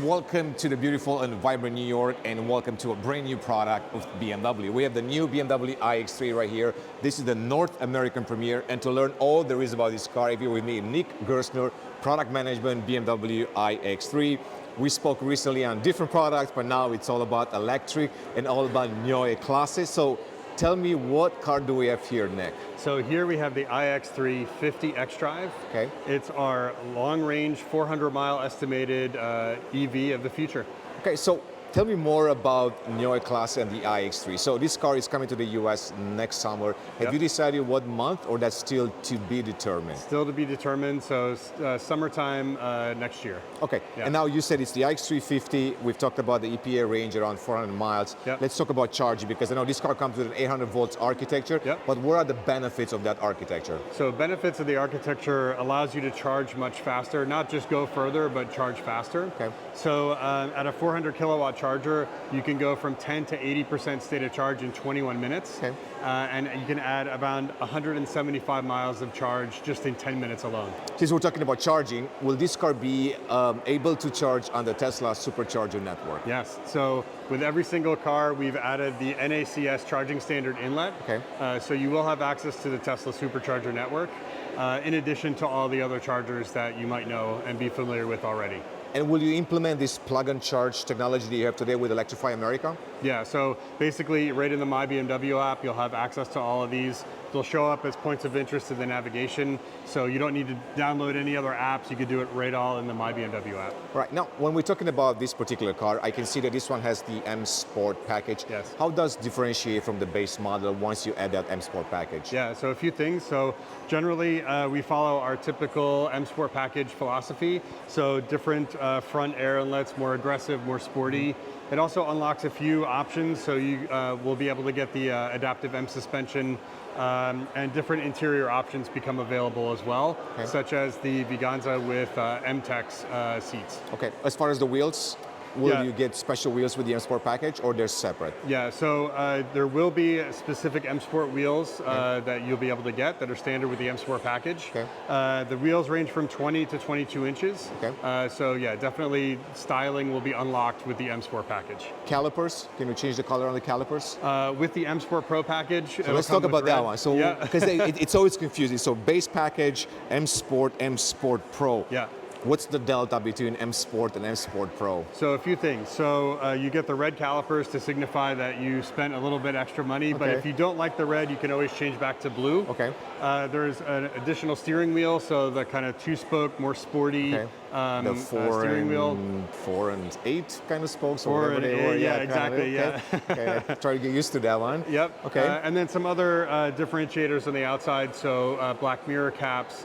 Welcome to the beautiful and vibrant New York, and welcome to a brand new product of BMW. We have the new BMW iX3 right here. This is the North American premiere, and to learn all there is about this car, if you're with me, Nick Gerstner, Product Management, BMW iX3. We spoke recently on different products, but now it's all about electric and all about Neue Klasse. So tell me, what car do we have here, Nick? So here we have the iX3 50 xDrive. Okay. It's our long-range, 400-mile estimated EV of the future. Okay, so tell me more about Neue Klasse and the iX3. So this car is coming to the US next summer. Have you decided what month, or that's still to be determined? Still to be determined, so summertime next year. Okay, and now you said it's the iX350. We've talked about the EPA range around 400 miles. Let's talk about charging, because I know this car comes with an 800 volts architecture, but what are the benefits of that architecture? So benefits of the architecture allows you to charge much faster, not just go further, but charge faster. Okay. So at a 400 kilowatt charger, you can go from 10 to 80% state of charge in 21 minutes. Okay. And you can add around 175 miles of charge just in 10 minutes alone. Since we're talking about charging, will this car be able to charge on the Tesla supercharger network? Yes, so with every single car, we've added the NACS charging standard inlet. Okay. So you will have access to the Tesla supercharger network, in addition to all the other chargers that you might know and be familiar with already. And will you implement this plug-and-charge technology that you have today with Electrify America? Yeah, so basically right in the My BMW app, you'll have access to all of these. They'll show up as points of interest in the navigation, so you don't need to download any other apps. You can do it right all in the My BMW app. Right, now when we're talking about this particular car, I can see that this one has the M Sport package. Yes. How does it differentiate from the base model once you add that M Sport package? Yeah, so a few things. So generally, we follow our typical M Sport package philosophy. So different front air inlets, more aggressive, more sporty. It also unlocks a few options, so you will be able to get the adaptive M suspension, and different interior options become available as well, such as the Viganza with M-Tex seats. Okay, as far as the wheels, will you get special wheels with the M Sport package, or they're separate? Yeah, so there will be specific M Sport wheels that you'll be able to get that are standard with the M Sport package. Okay. The wheels range from 20 to 22 inches. Okay. So yeah, definitely styling will be unlocked with the M Sport package. Calipers, can you change the color on the calipers? With the M Sport Pro package. So let's talk about that one. So, because it's always confusing. So base package, M Sport Pro. Yeah. What's the delta between M Sport and M Sport Pro? So a few things. So you get the red calipers to signify that you spent a little bit extra money, but if you don't like the red, you can always change back to blue. Okay. There's an additional steering wheel, so the kind of two-spoke, more sporty the steering wheel. 4 and 8 kind of spokes, or 4 whatever and they were. 8, yeah, exactly, Okay, try to get used to that one. Yep. Okay. And then some other differentiators on the outside, so black mirror caps,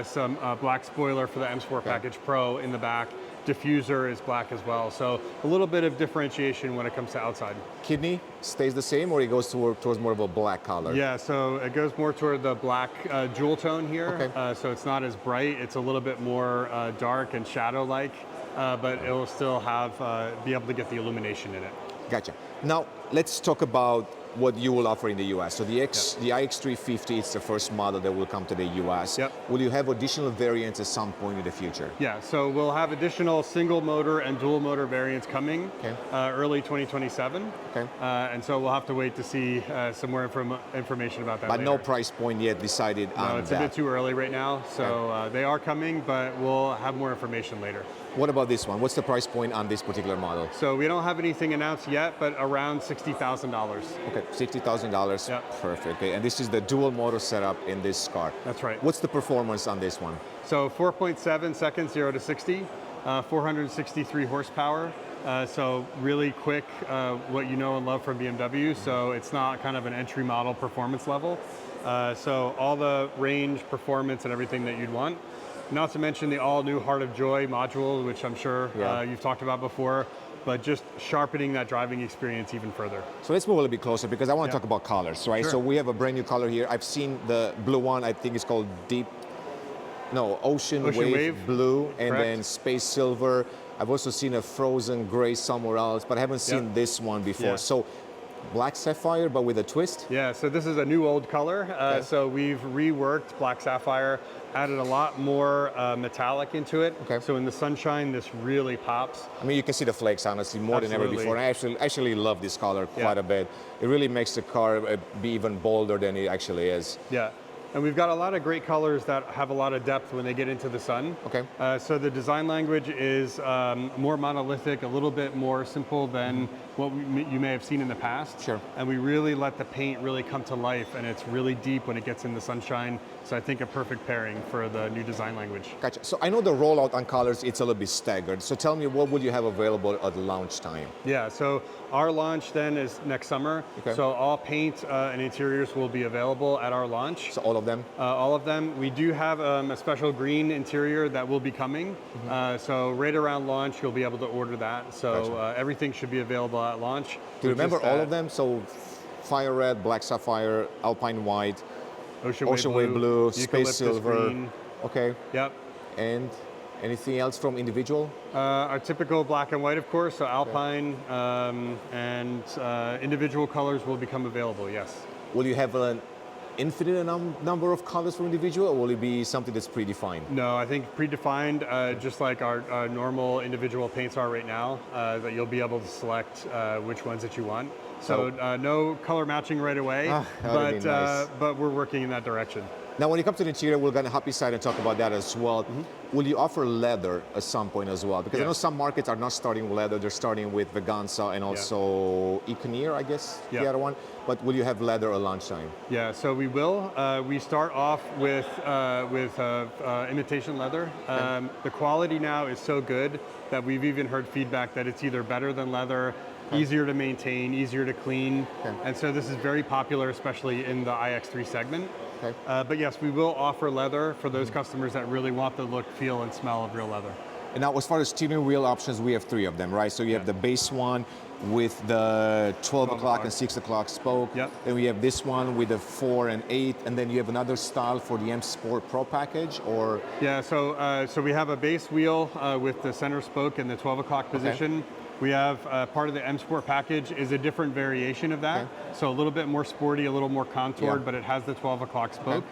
some black spoiler for the M Sport Package Pro in the back. Diffuser is black as well, so a little bit of differentiation when it comes to outside. Kidney stays the same, or it goes towards more of a black color? Yeah, so it goes more toward the black jewel tone here, so it's not as bright. It's a little bit more dark and shadow-like, but it will still have be able to get the illumination in it. Gotcha. Now, let's talk about what you will offer in the US. So the iX350, it's the first model that will come to the US. Will you have additional variants at some point in the future? Yeah, so we'll have additional single motor and dual motor variants coming early 2027. And so we'll have to wait to see some more information about that But later. no price point yet decided on that? No, it's a bit too early right now. So they are coming, but we'll have more information later. What about this one? What's the price point on this particular model? So we don't have anything announced yet, but around $60,000. Okay, $60,000. Perfect. Okay, and this is the dual motor setup in this car. That's right. What's the performance on this one? So 4.7 seconds, 0 to 60, 463 horsepower. So really quick, what you know and love from BMW. So it's not kind of an entry model performance level. So all the range, performance, and everything that you'd want. Not to mention the all-new Heart of Joy module, which I'm sure you've talked about before, but just sharpening that driving experience even further. So let's move a little bit closer, because I want to talk about colors, right? Sure. So we have a brand new color here. I've seen the blue one. I think it's called Ocean Wave Blue, and then Space Silver. I've also seen a frozen gray somewhere else, but I haven't seen this one before. So black sapphire, but with a twist. Yeah, so this is a new old color. So we've reworked black sapphire, added a lot more metallic into it. Okay. So in the sunshine, this really pops. I mean, you can see the flakes, honestly, more than ever before. And I actually love this color quite a bit. It really makes the car be even bolder than it actually is. Yeah. And we've got a lot of great colors that have a lot of depth when they get into the sun. Okay. So the design language is more monolithic, a little bit more simple than what you may have seen in the past. Sure. And we really let the paint really come to life, and it's really deep when it gets in the sunshine. So I think a perfect pairing for the new design language. Gotcha. So I know the rollout on colors, it's a little bit staggered. So tell me, what would you have available at launch time? Yeah, so our launch then is next summer. Okay. So all paint and interiors will be available at our launch. So all of them? All of them. We do have a special green interior that will be coming. So right around launch, you'll be able to order that. So everything should be available at launch. Do you remember all of them? So fire red, black sapphire, alpine white, ocean way blue, space silver. Green. Okay. Yep. And anything else from individual? Our typical black and white, of course. So alpine and individual colors will become available. Yes. Will you have an infinite number of colors for individual, or will it be something that's predefined? No, I think predefined, just like our normal individual paints are right now, that you'll be able to select which ones that you want. So no color matching right away, but nice. but we're working in that direction. Now, when it comes to the interior, we're going to hop inside and talk about that as well. Will you offer leather at some point as well? Because I know some markets are not starting with leather; they're starting with Veganza and also Econeer, I guess, the other one. But will you have leather at lunchtime? Yeah, so we will. We start off with imitation leather. The quality now is so good that we've even heard feedback that it's either better than leather, easier to maintain, easier to clean. And so this is very popular, especially in the iX3 segment. But yes, we will offer leather for those customers that really want the look, feel, and smell of real leather. And now, as far as steering wheel options, we have 3 of them, right? So you have the base one with the 12 o'clock and 6 o'clock spoke. Then we have this one with the 4 and 8, and then you have another style for the M Sport Pro package, or? Yeah, so we have a base wheel with the center spoke and the 12 o'clock position. We have part of the M Sport package is a different variation of that. So a little bit more sporty, a little more contoured, but it has the 12 o'clock spoke.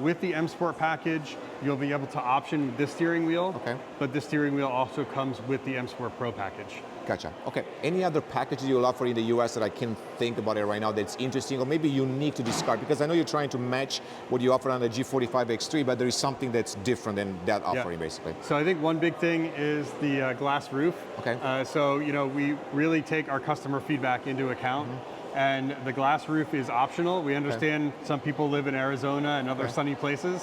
With the M Sport package, you'll be able to option this steering wheel, but this steering wheel also comes with the M Sport Pro package. Gotcha. Okay. Any other packages you'll offer in the US that I can think about it right now that's interesting or maybe unique to this car? Because I know you're trying to match what you offer on the G45 X3, but there is something that's different than that offering, basically. So I think one big thing is the glass roof. So we really take our customer feedback into account. And the glass roof is optional. We understand some people live in Arizona and other sunny places.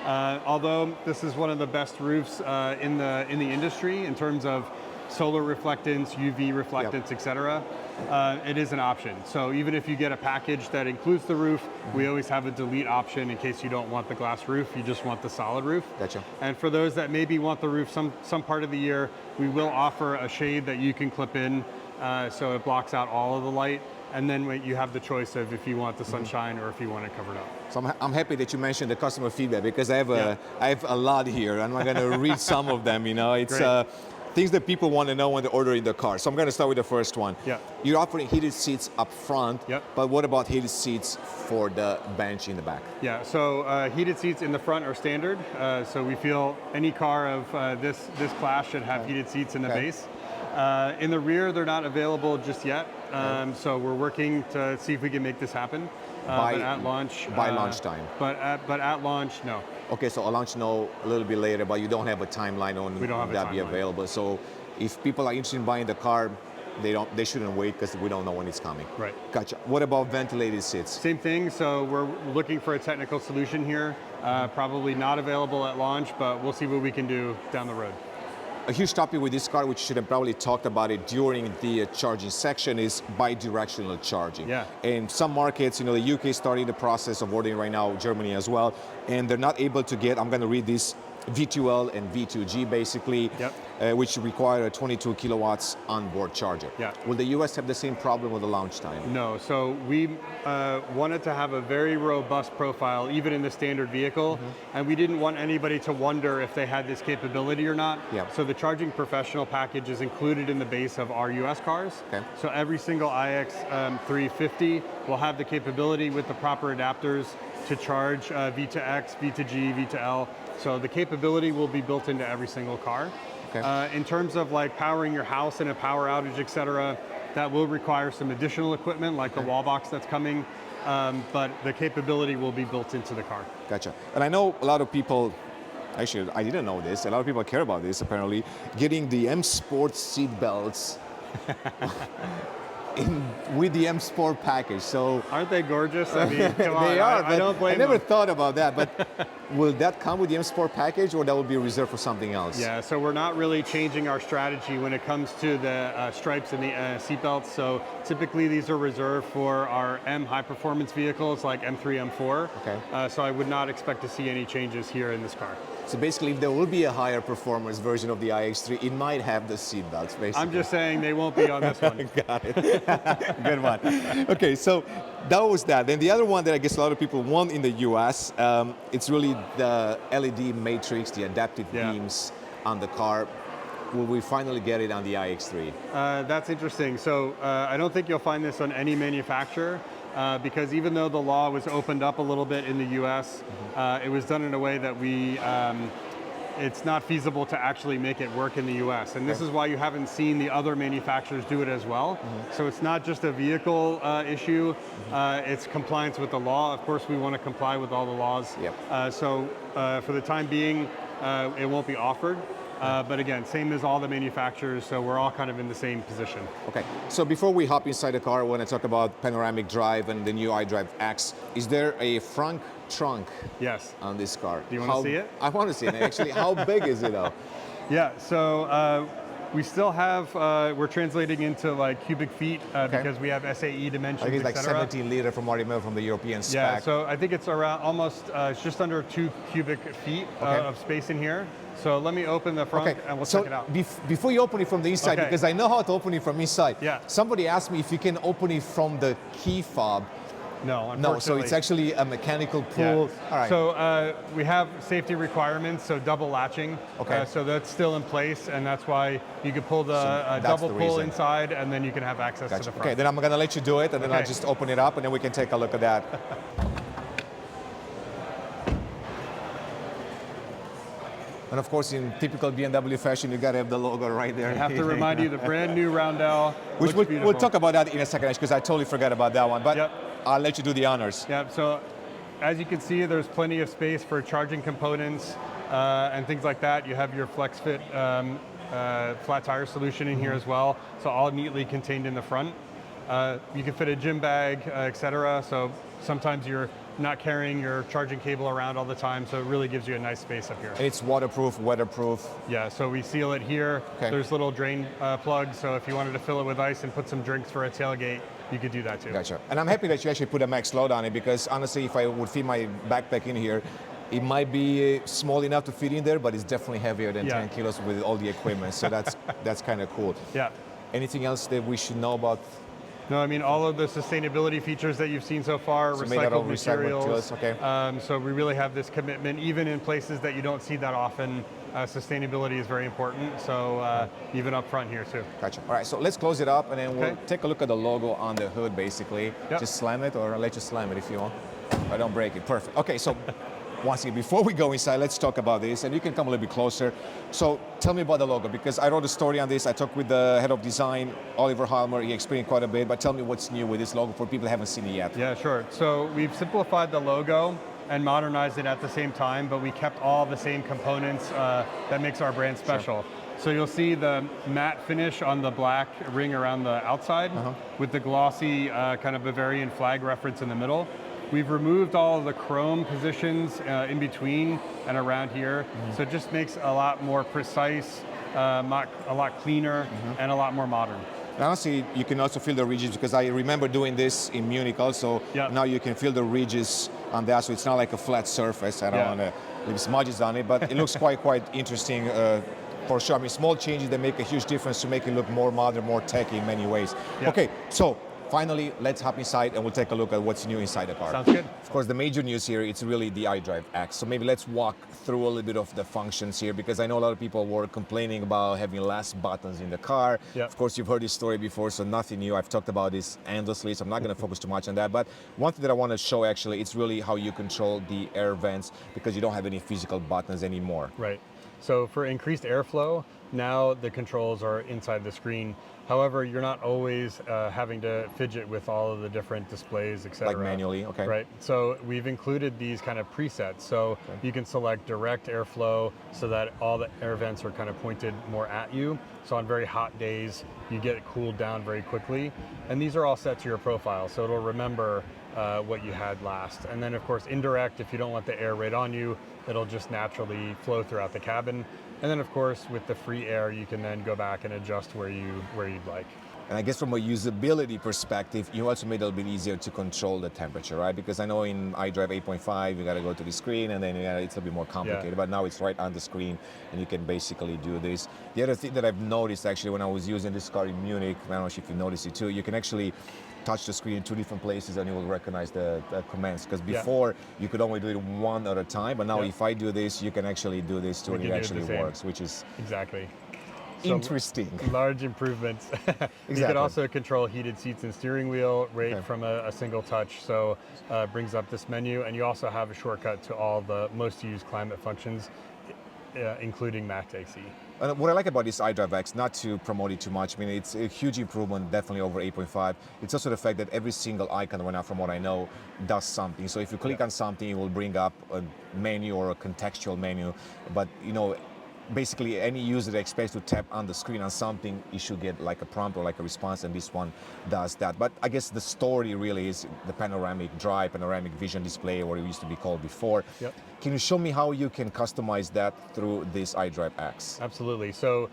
Although this is one of the best roofs in the industry in terms of solar reflectance, UV reflectance, etc. It is an option. So even if you get a package that includes the roof, we always have a delete option in case you don't want the glass roof, you just want the solid roof. And for those that maybe want the roof some part of the year, we will offer a shade that you can clip in so it blocks out all of the light. And then you have the choice of if you want the sunshine or if you want it covered up. So I'm happy that you mentioned the customer feedback because I have a lot here. I'm going to read some of them. It's things that people want to know when they're ordering the car. So I'm going to start with the first one. You're offering heated seats up front, but what about heated seats for the bench in the back? Yeah, so heated seats in the front are standard. So we feel any car of this class should have heated seats in the base. In the rear, they're not available just yet. So we're working to see if we can make this happen. But at launch. By lunchtime. But at launch, no. Okay, so at launch, no, a little bit later, but you don't have a timeline on that be available. So if people are interested in buying the car, they shouldn't wait because we don't know when it's coming. Gotcha. What about ventilated seats? Same thing. So we're looking for a technical solution here. Probably not available at launch, but we'll see what we can do down the road. A huge topic with this car, which should have probably talked about it during the charging section, is bi-directional charging. In some markets, the UK is starting the process of ordering right now, Germany as well, and they're not able to get, I'm going to read this, V2L and V2G basically. which require a 22 kilowatts onboard charger. Yeah. Will the US have the same problem with the launch time? No, so we wanted to have a very robust profile, even in the standard vehicle, and we didn't want anybody to wonder if they had this capability or not. Yeah. So the Charging Professional package is included in the base of our US cars. Okay. So every single iX350 will have the capability with the proper adapters to charge V to X, V to G, V to L. So the capability will be built into every single car. Okay. In terms of like powering your house in a power outage, et cetera, that will require some additional equipment like the wall box that's coming, but the capability will be built into the car. Gotcha. And I know a lot of people, actually I didn't know this, a lot of people care about this apparently, getting the M Sport seat belts with the M Sport package. So aren't they gorgeous? I mean, come on, they are. I don't blame I never them. thought about that, but will that come with the M Sport package, or that will be reserved for something else? Yeah, so we're not really changing our strategy when it comes to the stripes and the seatbelts. So typically these are reserved for our M high performance vehicles like M3, M4. Okay. So I would not expect to see any changes here in this car. So basically, if there will be a higher performance version of the iX3, it might have the seat belts, basically. I'm just saying they won't be on this one. Got it. Good one. Okay, so that was that. Then the other one that I guess a lot of people want in the US, it's really the LED matrix, the adaptive beams on the car. Will we finally get it on the iX3? That's interesting. So I don't think you'll find this on any manufacturer. Because even though the law was opened up a little bit in the US, it was done in a way that it's not feasible to actually make it work in the US. And this is why you haven't seen the other manufacturers do it as well. So it's not just a vehicle issue, it's compliance with the law. Of course, we want to comply with all the laws. Yep. So for the time being, it won't be offered. But again, same as all the manufacturers, so we're all kind of in the same position. Okay, so before we hop inside the car, I want to talk about Panoramic Drive and the new iDrive X. Is there a front trunk Yes. on this car? Do you want to see it? I want to see it. Actually, how big is it though? Yeah, so we still have, we're translating into like cubic feet because we have SAE dimensions, I think it's like et cetera. 17 liter from what I remember from the European spec. Yeah, so I think it's around almost, it's just under 2 cubic feet of space in here. So let me open the front and we'll check it out. Before you open it from the inside, because I know how to open it from inside. Yeah. Somebody asked me if you can open it from the key fob. No, unfortunately. No, so it's actually a mechanical pull. Yeah. All right. So we have safety requirements, so double latching. Okay. So that's still in place, and that's why you can pull the double pull inside, and then you can have access to the front. Okay, then I'm going to let you do it, and then I'll just open it up, and then we can take a look at that. And of course, in typical BMW fashion, you got to have the logo right there. I have to remind you, the brand new Roundel. Which we'll talk about that in a second, because I totally forgot about that one. But I'll let you do the honors. Yep. So as you can see, there's plenty of space for charging components and things like that. You have your FlexFit flat tire solution in here as well. So all neatly contained in the front. You can fit a gym bag, etc. So sometimes you're not carrying your charging cable around all the time, so it really gives you a nice space up here. And it's waterproof, weatherproof. Yeah, so we seal it here. Okay. There's little drain plugs, so if you wanted to fill it with ice and put some drinks for a tailgate, you could do that too. Gotcha. And I'm happy that you actually put a max load on it, because honestly, if I would fit my backpack in here, it might be small enough to fit in there, but it's definitely heavier than 10 kilos with all the equipment, so that's kind of cool. Yeah. Anything else that we should know about? No, I mean, all of the sustainability features that you've seen so far, So recycled materials. Okay. So we really have this commitment, even in places that you don't see that often. Sustainability is very important, so even up front here too. Gotcha. All right, so let's close it up, and then we'll take a look at the logo on the hood, basically. Yep. Just slam it, or I'll let you slam it if you want. I don't break it. Perfect. Okay, so once again, before we go inside, let's talk about this, and you can come a little bit closer. So tell me about the logo, because I wrote a story on this. I talked with the head of design, Oliver Halmer. He explained quite a bit, but tell me what's new with this logo for people who haven't seen it yet. Yeah, sure. So we've simplified the logo and modernized it at the same time, but we kept all the same components that makes our brand special. Sure. So you'll see the matte finish on the black ring around the outside with the glossy kind of Bavarian flag reference in the middle. We've removed all of the chrome positions in between and around here, so it just makes a lot more precise, a lot cleaner, and a lot more modern. And honestly, you can also feel the ridges, because I remember doing this in Munich also. Yep. Now you can feel the ridges on that, so it's not like a flat surface. I don't want to leave smudges on it, but it looks quite interesting For sure. I mean, small changes that make a huge difference to make it look more modern, more techy in many ways. Yeah. Okay, so finally, let's hop inside and we'll take a look at what's new inside the car. Sounds good. Of course, the major news here, it's really the iDrive X. So maybe let's walk through a little bit of the functions here, because I know a lot of people were complaining about having less buttons in the car. Yep. Of course, you've heard this story before, so nothing new. I've talked about this endlessly, so I'm not going to focus too much on that. But one thing that I want to show, actually, it's really how you control the air vents, because you don't have any physical buttons anymore. Right. So for increased airflow, now the controls are inside the screen. However, you're not always having to fidget with all of the different displays, et cetera. Like manually, okay. Right. So we've included these kind of presets. So you can select direct airflow so that all the air vents are kind of pointed more at you. So on very hot days, you get it cooled down very quickly. And these are all set to your profile, so it'll remember what you had last. And then of course, indirect, if you don't want the air right on you, it'll just naturally flow throughout the cabin. And then of course, with the free air, you can then go back and adjust where you'd like. And I guess from a usability perspective, you also made it a little bit easier to control the temperature, right? Because I know in iDrive 8.5, you got to go to the screen, and then it's a bit more complicated. Yeah. But now it's right on the screen, and you can basically do this. The other thing that I've noticed, actually, when I was using this car in Munich, I don't know if you noticed it too, you can actually touch the screen in two different places, and you will recognize the commands. Because before, you could only do it one at a time, but now if I do this, you can actually do this too, and it actually works, which is exactly. Interesting. Large improvements. You can also control heated seats and steering wheel right from a single touch. So brings up this menu, and you also have a shortcut to all the most used climate functions, including max AC. And what I like about this iDrive X, not to promote it too much, I mean, it's a huge improvement, definitely over 8.5. It's also the fact that every single icon right now, from what I know, does something. So if you click on something, it will bring up a menu or a contextual menu. But, you know, basically any user that expects to tap on the screen on something, you should get like a prompt or like a response, and this one does that. But I guess the story really is the panoramic drive, panoramic vision display, or it used to be called before. Yep. Can you show me how you can customize that through this iDrive X? Absolutely. So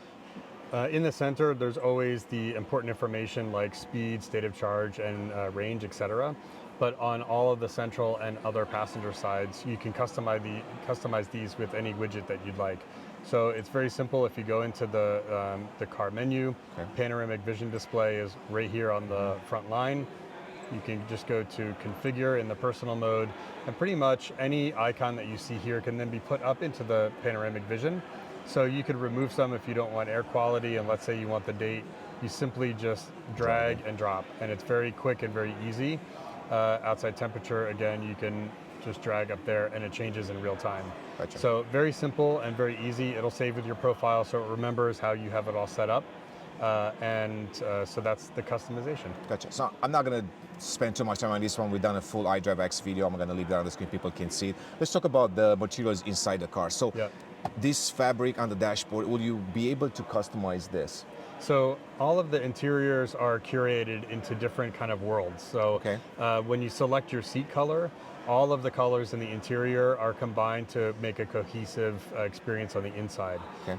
in the center, there's always the important information like speed, state of charge, and range, etc. But on all of the central and other passenger sides, you can customize these with any widget that you'd like. So it's very simple. If you go into the car menu, Panoramic Vision display is right here on the front line. You can just go to configure in the personal mode, and pretty much any icon that you see here can then be put up into the Panoramic Vision. So you could remove some if you don't want air quality, and let's say you want the date, you simply just drag and drop, and it's very quick and very easy. Outside temperature, again, you can just drag up there and it changes in real time. Gotcha. So very simple and very easy. It'll save with your profile so it remembers how you have it all set up. So that's the customization. Gotcha. So I'm not going to spend too much time on this one. We've done a full iDrive X video. I'm going to leave that on the screen. People can see it. Let's talk about the materials inside the car. So this fabric on the dashboard, will you be able to customize this? So all of the interiors are curated into different kind of worlds. So when you select your seat color, all of the colors in the interior are combined to make a cohesive experience on the inside.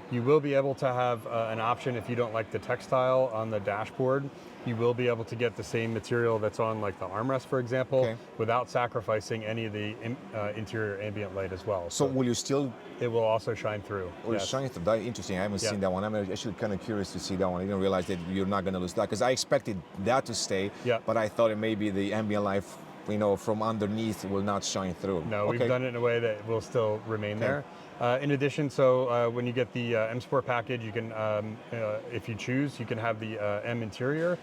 You will be able to have an option if you don't like the textile on the dashboard. You will be able to get the same material that's on like the armrest, for example, without sacrificing any of the interior ambient light as well. So will you still? It will also shine through. Will shine through? That's interesting. I haven't seen that one. I'm actually kind of curious to see that one. I didn't realize that you're not going to lose that, because I expected that to stay, but I thought it maybe the ambient light, you know, from underneath will not shine through. No, we've done it in a way that will still remain there. In addition, so when you get the M Sport package, you can, if you choose, you can have the M interior,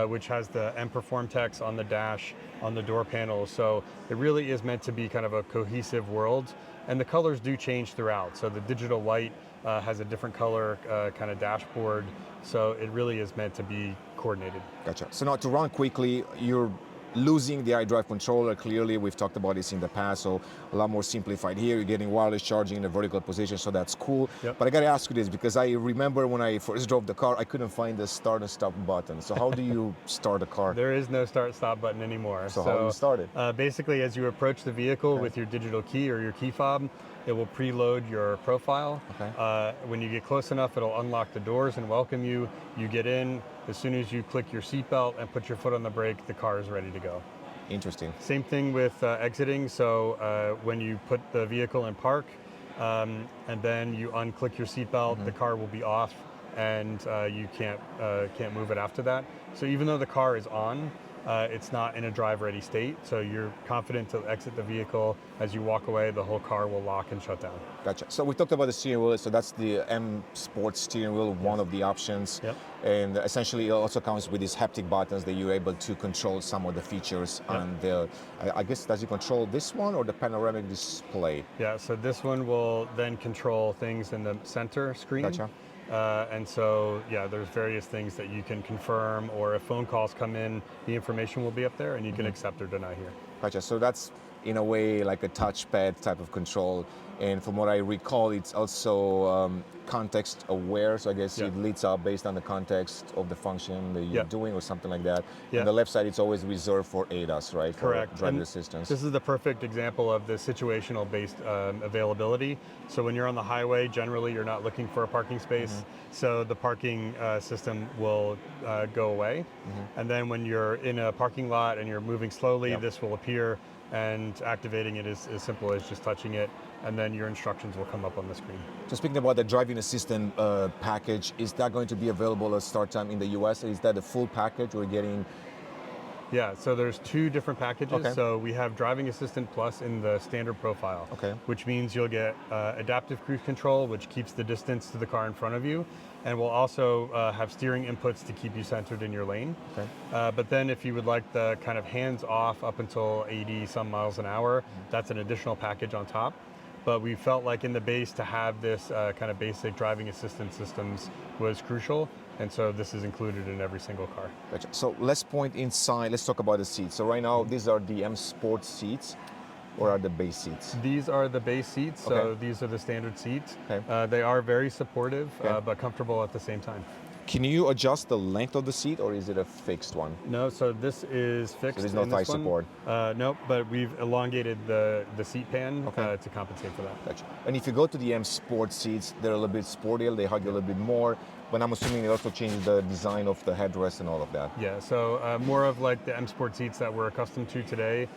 which has the M Perform text on the dash, on the door panels. So it really is meant to be kind of a cohesive world. And the colors do change throughout. So the digital light has a different color kind of dashboard. So it really is meant to be coordinated. Gotcha. So now to run quickly, you're losing the iDrive controller. Clearly, we've talked about this in the past, so a lot more simplified here. You're getting wireless charging in a vertical position, so that's cool. But I got to ask you this, because I remember when I first drove the car, I couldn't find the start and stop button. So how do you start a car? There is no start stop button anymore. So how do you start it? Basically, as you approach the vehicle with your digital key or your key fob, it will preload your profile. When you get close enough, it'll unlock the doors and welcome you. You get in. As soon as you click your seatbelt and put your foot on the brake, the car is ready to go. Interesting. Same thing with exiting. So when you put the vehicle in park, and then you unclick your seatbelt, the car will be off, and you can't move it after that. So even though the car is on, it's not in a drive-ready state, so you're confident to exit the vehicle. As you walk away, the whole car will lock and shut down. Gotcha. So we talked about the steering wheel. So that's the M Sport steering wheel, one of the options. Yep. And essentially, it also comes with these haptic buttons that you're able to control some of the features. Yep. On the, I guess, does it control this one or the panoramic display? Yeah. So this one will then control things in the center screen. Gotcha. And so, yeah, there's various things that you can confirm, or if phone calls come in, the information will be up there and you can accept or deny here. Gotcha. So that's, in a way, like a touchpad type of control. And from what I recall, it's also context aware. So I guess it leads up based on the context of the function that you're doing or something like that. Yeah. On the left side, it's always reserved for ADAS, right? Correct. For driver And assistance. this is the perfect example of the situational based availability. So when you're on the highway, generally you're not looking for a parking space. So the parking system will go away. And then when you're in a parking lot and you're moving slowly, this will appear, and activating it is as simple as just touching it, and then your instructions will come up on the screen. So speaking about the driving assistant package, is that going to be available at start time in the US? Is that the full package we're getting? Yeah, so there's two different packages. Okay. So we have Driving Assistant Plus in the standard profile, which means you'll get adaptive cruise control, which keeps the distance to the car in front of you, and we'll also have steering inputs to keep you centered in your lane. But then if you would like the kind of hands-off up until 80 some miles an hour, that's an additional package on top. But we felt like in the base to have this kind of basic driving assistance systems was crucial. And so this is included in every single car. Gotcha. So let's point inside, let's talk about the seats. So right now, these are the M Sport seats, or are the base seats? These are the base seats, so these are the standard seats. Okay. They are very supportive, but comfortable at the same time. Can you adjust the length of the seat, or is it a fixed one? No, so this is fixed. So there's no thigh support? No, but we've elongated the seat pan to compensate for that. Gotcha. And if you go to the M Sport seats, they're a little bit sportier, they hug you a little bit more, but I'm assuming it also changes the design of the headrest and all of that. Yeah, so more of like the M Sport seats that we're accustomed to today,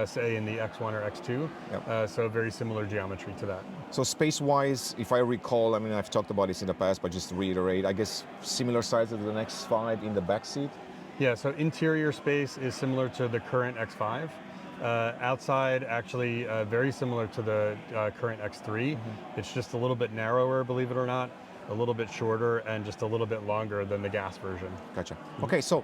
say in the X1 or X2, so very similar geometry to that. So space-wise, if I recall, I mean, I've talked about this in the past, but just to reiterate, I guess similar size as the X5 in the back seat? Yeah, so interior space is similar to the current X5. Outside, actually very similar to the current X3. It's just a little bit narrower, believe it or not, a little bit shorter, and just a little bit longer than the gas version. Gotcha. Okay, so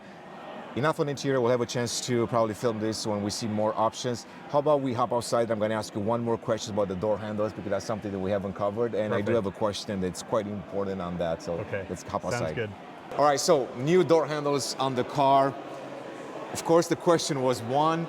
enough on interior. We'll have a chance to probably film this when we see more options. How about we hop outside? I'm going to ask you one more question about the door handles, because that's something that we haven't covered, and I do have a question that's quite important on that, so let's hop outside. Sounds good. All right, so new door handles on the car. Of course, the question was, one,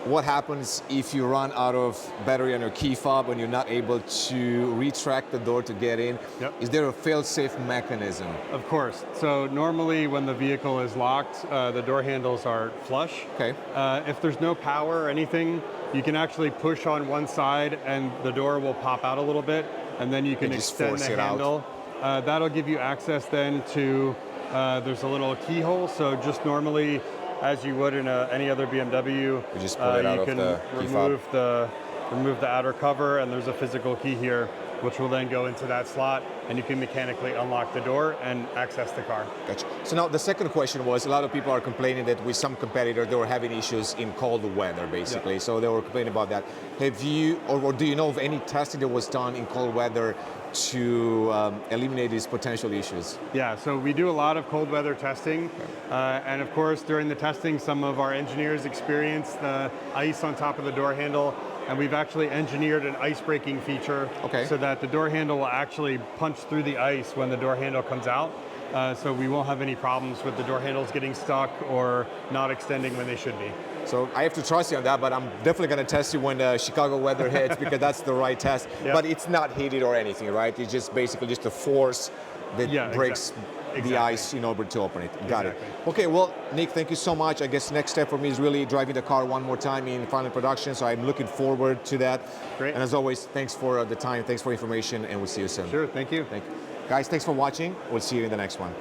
what happens if you run out of battery on your key fob and you're not able to retract the door to get in? Is there a fail-safe mechanism? Of course. So normally when the vehicle is locked, the door handles are flush. If there's no power or anything, you can actually push on one side and the door will pop out a little bit, and then you can extend the handle. That'll give you access then to, there's a little keyhole, so just normally, as you would in any other BMW, you just pull it out you of can the key fob. remove the outer cover, and there's a physical key here, which will then go into that slot, and you can mechanically unlock the door and access the car. Gotcha. So now the second question was, a lot of people are complaining that with some competitors, they were having issues in cold weather, basically. So they were complaining about that. Have you, or do you know of any testing that was done in cold weather to eliminate these potential issues? Yeah, so we do a lot of cold weather testing. And of course, during the testing, some of our engineers experienced the ice on top of the door handle, and we've actually engineered an ice breaking feature so that the door handle will actually punch through the ice when the door handle comes out. So we won't have any problems with the door handles getting stuck or not extending when they should be. So I have to trust you on that, but I'm definitely going to test you when the Chicago weather hits, because that's the right test. But it's not heated or anything, right? It's just basically just a force that breaks the ice in order to open it. Got it. Okay, well, Nick, thank you so much. I guess next step for me is really driving the car one more time in final production, so I'm looking forward to that. Great. And as always, thanks for the time, thanks for information, and we'll see you soon. Sure, thank you. Thank you. Guys, thanks for watching. We'll see you in the next one.